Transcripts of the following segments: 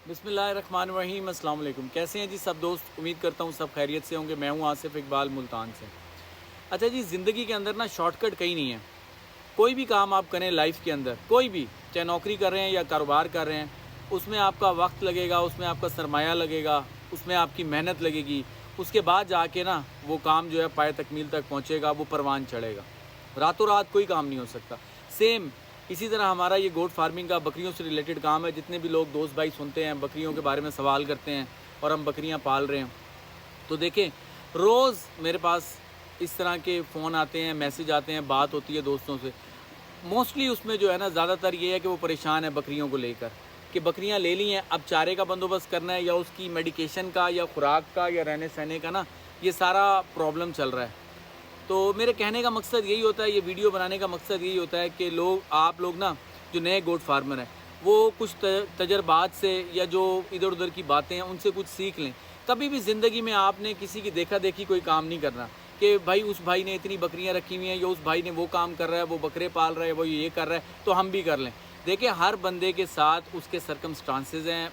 बिस्मिल्लाहिर्रहमानिर्रहीम। अस्सलाम वालेकुम। कैसे हैं जी सब दोस्त? उम्मीद करता हूँ सब खैरियत से होंगे। मैं हूँ आसिफ इकबाल मुल्तान से। अच्छा जी, ज़िंदगी के अंदर ना शॉर्टकट कहीं नहीं है। कोई भी काम आप करें लाइफ के अंदर, कोई भी, चाहे नौकरी कर रहे हैं या कारोबार कर रहे हैं, उसमें आपका वक्त लगेगा, उसमें आपका सरमाया लगेगा, उसमें आपकी मेहनत लगेगी। उसके बाद जाके ना वो काम जो है पाए तकमील तक पहुँचेगा, वो परवान चढ़ेगा। रातों रात कोई काम नहीं हो सकता। सेम इसी तरह हमारा ये गोट फार्मिंग का बकरियों से रिलेटेड काम है। जितने भी लोग दोस्त भाई सुनते हैं, बकरियों के बारे में सवाल करते हैं और हम बकरियां पाल रहे हैं, तो देखें, रोज़ मेरे पास इस तरह के फ़ोन आते हैं, मैसेज आते हैं, बात होती है दोस्तों से। मोस्टली उसमें जो है ना, ज़्यादातर ये है कि वो परेशान है बकरियों को लेकर, कि बकरियां ले ली हैं, अब चारे का बंदोबस्त करना है, या उसकी मेडिकेशन का, या खुराक का, या रहने सहने का ना, ये सारा प्रॉब्लम चल रहा है। तो मेरे कहने का मकसद यही होता है, ये वीडियो बनाने का मकसद यही होता है कि आप लोग ना, जो नए गोट फार्मर हैं, वो कुछ तजर्बात से या जो इधर उधर की बातें हैं उनसे कुछ सीख लें। कभी भी ज़िंदगी में आपने किसी की देखा देखी कोई काम नहीं करना, कि भाई उस भाई ने इतनी बकरियां रखी हुई हैं, या उस भाई ने वो काम कर रहा है, वो बकरे पाल रहा है, वो ये कर रहा है, तो हम भी कर लें। देखिए, हर बंदे के साथ उसके सर्कमस्टांसेस हैं।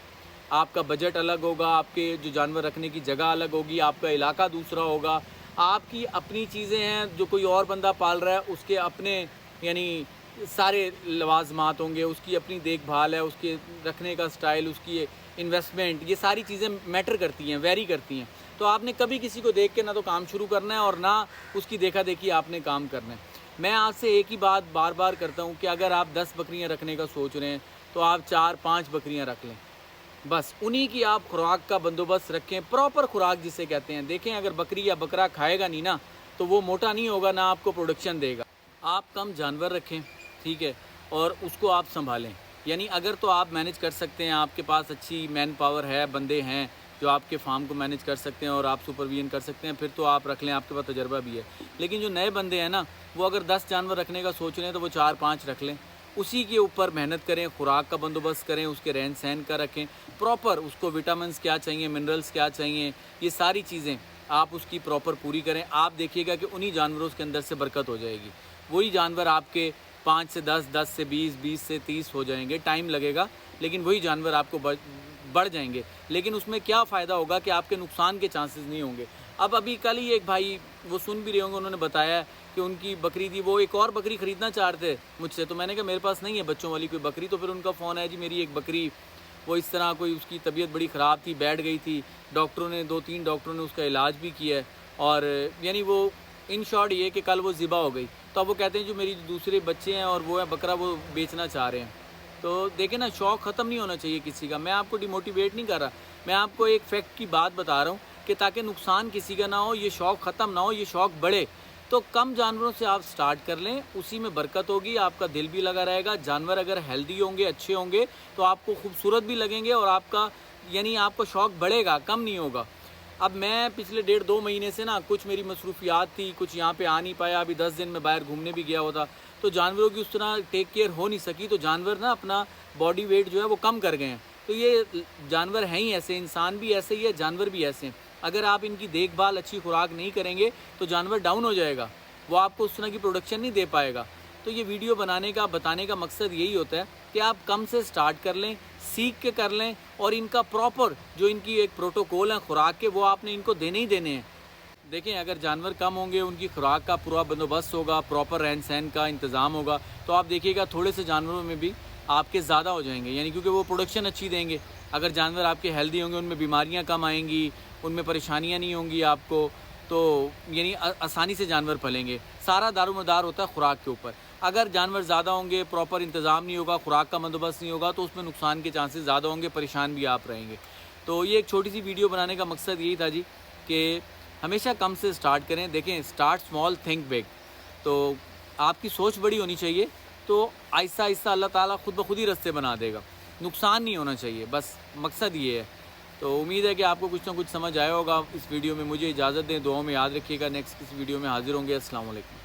आपका बजट अलग होगा, आपके जो जानवर रखने की जगह अलग होगी, आपका इलाका दूसरा होगा, आपकी अपनी चीज़ें हैं, जो कोई और बंदा पाल रहा है उसके अपने यानी सारे लवाजमात होंगे, उसकी अपनी देखभाल है, उसके रखने का स्टाइल, उसकी इन्वेस्टमेंट, ये सारी चीज़ें मैटर करती हैं, वेरी करती हैं। तो आपने कभी किसी को देख के ना तो काम शुरू करना है और ना उसकी देखा देखी आपने काम करना है। मैं आपसे एक ही बात बार बार करता हूँ कि अगर आप 10 बकरियाँ रखने का सोच रहे हैं तो आप 4-5 बकरियाँ रख लें, बस उन्हीं की आप खुराक का बंदोबस्त रखें, प्रॉपर खुराक जिसे कहते हैं। देखें, अगर बकरी या बकरा खाएगा नहीं ना, तो वो मोटा नहीं होगा, ना आपको प्रोडक्शन देगा। आप कम जानवर रखें, ठीक है, और उसको आप संभालें। यानी अगर तो आप मैनेज कर सकते हैं, आपके पास अच्छी मैन पावर है, बंदे हैं जो आपके फार्म को मैनेज कर सकते हैं और आप सुपरविजन कर सकते हैं, फिर तो आप रख लें, आपके पास तजर्बा भी है। लेकिन जो नए बंदे हैं ना, वो अगर 10 जानवर रखने का सोच रहे हैं तो वो 4-5 रख लें। उसी के ऊपर मेहनत करें, खुराक का बंदोबस्त करें, उसके रहन सहन का रखें प्रॉपर, उसको विटामिन्स क्या चाहिए, मिनरल्स क्या चाहिए, ये सारी चीज़ें आप उसकी प्रॉपर पूरी करें। आप देखिएगा कि उन्हीं जानवरों के अंदर से बरकत हो जाएगी। वही जानवर आपके 5 से 10, 10 से 20, 20 से 30 हो जाएंगे। टाइम लगेगा, लेकिन वही जानवर आपको बढ़ जाएंगे। लेकिन उसमें क्या फ़ायदा होगा कि आपके नुकसान के चांसेस नहीं होंगे। अब अभी कल ही एक भाई, वो सुन भी रहे होंगे, उन्होंने बताया कि उनकी बकरी थी, वो एक और बकरी ख़रीदना चाहते मुझसे। तो मैंने कहा मेरे पास नहीं है बच्चों वाली कोई बकरी। तो फिर उनका फ़ोन आया, जी मेरी एक बकरी, वो इस तरह कोई, उसकी तबीयत बड़ी ख़राब थी, बैठ गई थी, डॉक्टरों ने 2-3 डॉक्टरों ने उसका इलाज भी किया है, और यानी वो इन शॉर्ट ये कि कल वो ज़िबा हो गई। तो अब वो कहते हैं जो मेरी दूसरे बच्चे हैं और वो है बकरा, वो बेचना चाह रहे हैं। तो देखें ना, शौक़ ख़त्म नहीं होना चाहिए किसी का। मैं आपको डिमोटिवेट नहीं कर रहा, मैं आपको एक फैक्ट की बात बता रहा हूँ कि ताकि नुकसान किसी का ना हो, ये शौक़ ख़त्म ना हो, ये शौक़ बढ़े। तो कम जानवरों से आप स्टार्ट कर लें, उसी में बरकत होगी, आपका दिल भी लगा रहेगा। जानवर अगर हेल्दी होंगे, अच्छे होंगे, तो आपको खूबसूरत भी लगेंगे और आपका यानी आपका शौक़ बढ़ेगा, कम नहीं होगा। अब मैं पिछले 1.5-2 महीने से ना, कुछ मेरी मसरूफियात थी, कुछ यहाँ पे आ नहीं पाया। अभी 10 दिन में बाहर घूमने भी गया हुआ था, तो जानवरों की उस तरह टेक केयर हो नहीं सकी। तो जानवर ना अपना बॉडी वेट जो है वो कम कर गए हैं। तो ये जानवर हैं ही ऐसे, इंसान भी ऐसे ही है, जानवर भी ऐसे हैं। अगर आप इनकी देखभाल, अच्छी खुराक नहीं करेंगे तो जानवर डाउन हो जाएगा, वो आपको उस तरह की प्रोडक्शन नहीं दे पाएगा। तो ये वीडियो बनाने का, बताने का मकसद यही होता है कि आप कम से स्टार्ट कर लें, सीख के कर लें, और इनका प्रॉपर जो इनकी एक प्रोटोकॉल है खुराक के, वो आपने इनको देने ही देने हैं। देखें, अगर जानवर कम होंगे, उनकी खुराक का पूरा बंदोबस्त होगा, प्रॉपर रहन सहन का इंतज़ाम होगा, तो आप देखिएगा थोड़े से जानवरों में भी आपके ज़्यादा हो जाएंगे, यानी क्योंकि वो प्रोडक्शन अच्छी देंगे। अगर जानवर आपके हेल्दी होंगे, उनमें बीमारियां कम आएंगी, उनमें परेशानियां नहीं होंगी आपको, तो यानी आसानी से जानवर पलेंगे। सारा दारोमदार होता है खुराक के ऊपर। अगर जानवर ज़्यादा होंगे, प्रॉपर इंतज़ाम नहीं होगा, खुराक का बंदोबस्त नहीं होगा, तो उसमें नुकसान के चांसेस ज़्यादा होंगे, परेशान भी आप रहेंगे। तो ये एक छोटी सी वीडियो बनाने का मकसद यही था जी, कि हमेशा कम से स्टार्ट करें। देखें, स्टार्ट स्मॉल थिंक बिग। तो आपकी सोच बड़ी होनी चाहिए, तो आहिस्ता आहिस्ता अल्लाह ताला खुद ब खुद ही रास्ते बना देगा। नुकसान नहीं होना चाहिए, बस मकसद ये है। तो उम्मीद है कि आपको कुछ ना कुछ समझ आया होगा इस वीडियो में। मुझे इजाज़त दें, दुआओं में याद रखिएगा। नेक्स्ट किसी वीडियो में हाजिर होंगे। अस्सलाम वालेकुम।